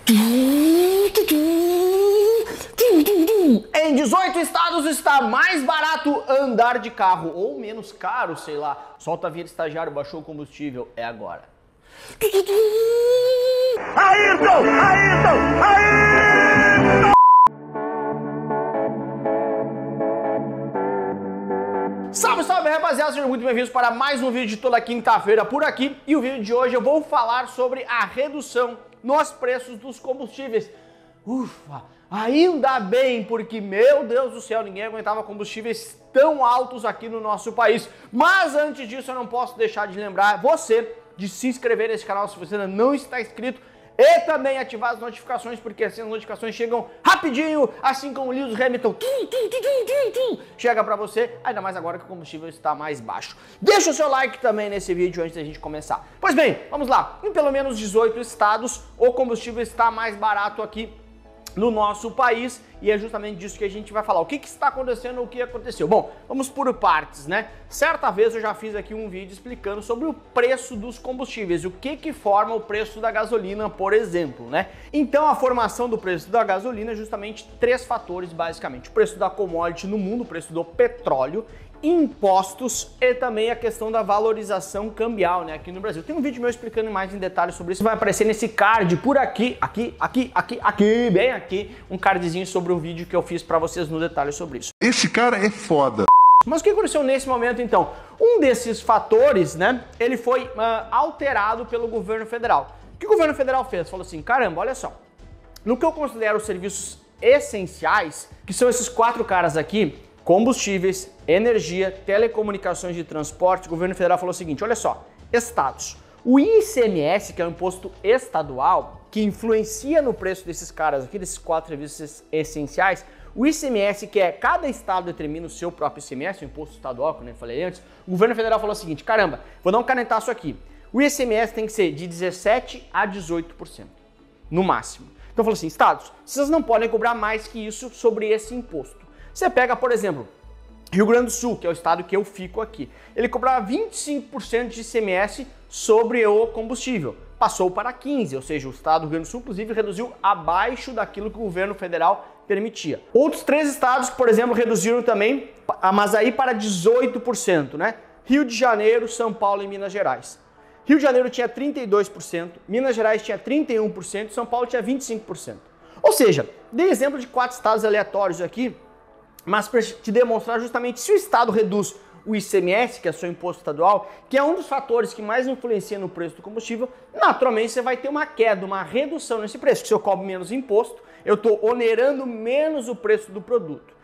Em 18 estados está mais barato andar de carro, ou menos caro, sei lá. Solta a vinheta, estagiário, baixou o combustível, é agora. Ayrton! Ayrton! Ayrton! Salve, salve, rapaziada, sejam muito bem-vindos para mais um vídeo de toda quinta-feira por aqui. E o vídeo de hoje eu vou falar sobre a redução nos preços dos combustíveis. Ufa, ainda bem, porque, meu Deus do céu, ninguém aguentava combustíveis tão altos aqui no nosso país. Mas antes disso, eu não posso deixar de lembrar você de se inscrever nesse canal se você ainda não está inscrito. E também ativar as notificações, porque assim as notificações chegam rapidinho, assim como o Lewis Hamilton chega pra você, ainda mais agora que o combustível está mais baixo. Deixa o seu like também nesse vídeo antes da gente começar. Pois bem, vamos lá. Em pelo menos 18 estados, o combustível está mais barato aqui no nosso país, e é justamente disso que a gente vai falar. O que está acontecendo, o que aconteceu? Bom, vamos por partes, né? Certa vez eu já fiz aqui um vídeo explicando sobre o preço dos combustíveis, o que forma o preço da gasolina, por exemplo, né? Então a formação do preço da gasolina é justamente três fatores, basicamente. O preço da commodity no mundo, o preço do petróleo, impostos e também a questão da valorização cambial, né, aqui no Brasil. Tem um vídeo meu explicando mais em detalhes sobre isso, vai aparecer nesse card por aqui, bem aqui, um cardzinho sobre o vídeo que eu fiz pra vocês no detalhe sobre isso. Esse cara é foda. Mas o que aconteceu nesse momento, então? Um desses fatores, né, ele foi alterado pelo governo federal. O que o governo federal fez? Falou assim, caramba, olha só, no que eu considero os serviços essenciais, que são esses quatro caras aqui, combustíveis, energia, telecomunicações e transporte, o governo federal falou o seguinte, olha só, estados, o ICMS, que é o imposto estadual, que influencia no preço desses caras aqui, desses quatro serviços essenciais, o ICMS, que é cada estado determina o seu próprio ICMS, o imposto estadual, como eu falei antes, o governo federal falou o seguinte, caramba, vou dar um canetaço aqui, o ICMS tem que ser de 17% a 18%, no máximo. Então falou assim, estados, vocês não podem cobrar mais que isso sobre esse imposto. Você pega, por exemplo, Rio Grande do Sul, que é o estado que eu fico aqui. Ele cobrava 25% de ICMS sobre o combustível. Passou para 15%, ou seja, o estado do Rio Grande do Sul, inclusive, reduziu abaixo daquilo que o governo federal permitia. Outros três estados, por exemplo, reduziram também, mas aí para 18%, né? Rio de Janeiro, São Paulo e Minas Gerais. Rio de Janeiro tinha 32%, Minas Gerais tinha 31%, São Paulo tinha 25%. Ou seja, dei exemplo de quatro estados aleatórios aqui, mas para te demonstrar justamente se o estado reduz o ICMS, que é o seu imposto estadual, que é um dos fatores que mais influencia no preço do combustível, naturalmente você vai ter uma queda, uma redução nesse preço. Se eu cobro menos imposto, eu estou onerando menos o preço do produto.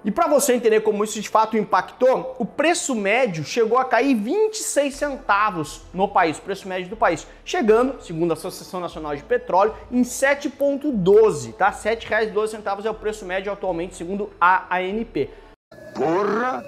E para você entender como isso de fato impactou, o preço médio chegou a cair 26 centavos no país, o preço médio do país, chegando, segundo a Associação Nacional de Petróleo, em 7,12, tá? R$ 7,12 é o preço médio atualmente, segundo a ANP. Porra,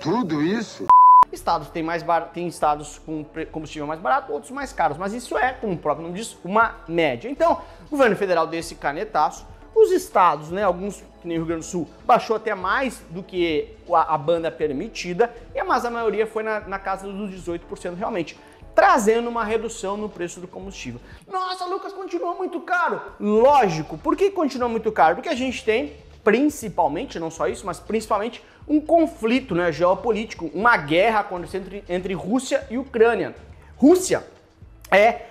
tudo isso? Estados tem estados com combustível mais barato, outros mais caros, mas isso é, como o próprio nome diz, uma média. Então, o governo federal deu esse canetaço. Os estados, né, alguns, que nem o Rio Grande do Sul, baixou até mais do que a banda permitida, mas a maioria foi na casa dos 18% realmente, trazendo uma redução no preço do combustível. Nossa, Lucas, continua muito caro. Lógico, por que continua muito caro? Porque a gente tem, principalmente, não só isso, mas principalmente um conflito, né, geopolítico, uma guerra acontecendo entre Rússia e Ucrânia. Rússia é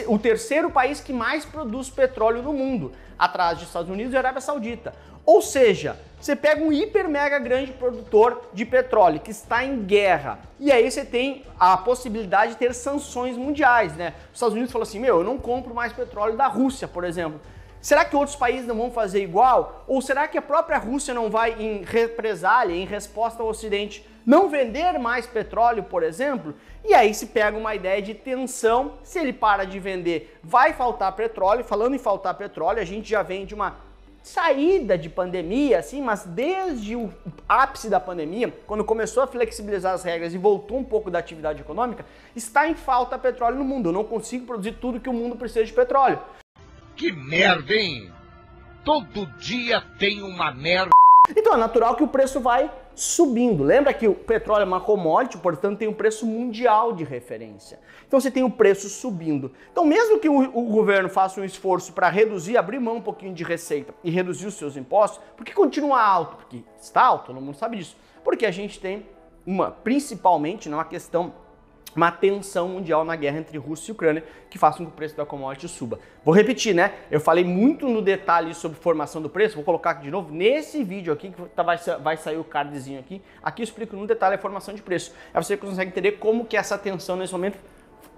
o terceiro país que mais produz petróleo no mundo, atrás dos Estados Unidos e Arábia Saudita. Ou seja, você pega um hiper mega grande produtor de petróleo que está em guerra, e aí você tem a possibilidade de ter sanções mundiais, né? Os Estados Unidos falam assim, eu não compro mais petróleo da Rússia, por exemplo. Será que outros países não vão fazer igual? Ou será que a própria Rússia não vai, em represália, em resposta ao Ocidente, não vender mais petróleo, por exemplo? E aí se pega uma ideia de tensão, se ele para de vender, vai faltar petróleo. Falando em faltar petróleo, a gente já vem de uma saída de pandemia, assim, mas desde o ápice da pandemia, quando começou a flexibilizar as regras e voltou um pouco da atividade econômica, está em falta petróleo no mundo. Eu não consigo produzir tudo que o mundo precisa de petróleo. Que merda, hein? Todo dia tem uma merda. Então é natural que o preço vai subindo. Lembra que o petróleo é uma commodity, portanto tem um preço mundial de referência. Então você tem o preço subindo. Então mesmo que o governo faça um esforço para reduzir, abrir mão um pouquinho de receita e reduzir os seus impostos, por que continua alto? Porque está alto, todo mundo sabe disso. Porque a gente tem principalmente uma questão, uma tensão mundial na guerra entre Rússia e Ucrânia que faz com que o preço da commodity suba. Vou repetir, né? Eu falei muito no detalhe sobre formação do preço, vou colocar aqui de novo nesse vídeo aqui, que vai sair o cardzinho aqui. Aqui eu explico no detalhe a formação de preço. Aí você consegue entender como que essa tensão nesse momento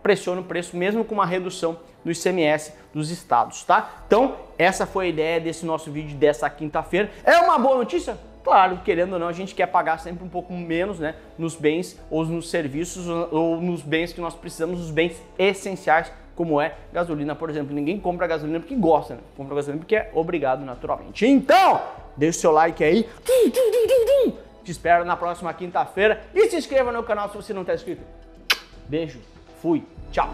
pressiona o preço, mesmo com uma redução do ICMS dos estados, tá? Então, essa foi a ideia desse nosso vídeo dessa quinta-feira. É uma boa notícia? Claro, querendo ou não, a gente quer pagar sempre um pouco menos, né, nos bens ou nos serviços ou nos bens que nós precisamos, os bens essenciais, como é gasolina, por exemplo. Ninguém compra gasolina porque gosta, né? Compra gasolina porque é obrigado naturalmente. Então, deixa o seu like aí. Te espero na próxima quinta-feira e se inscreva no canal se você não está inscrito. Beijo, fui, tchau.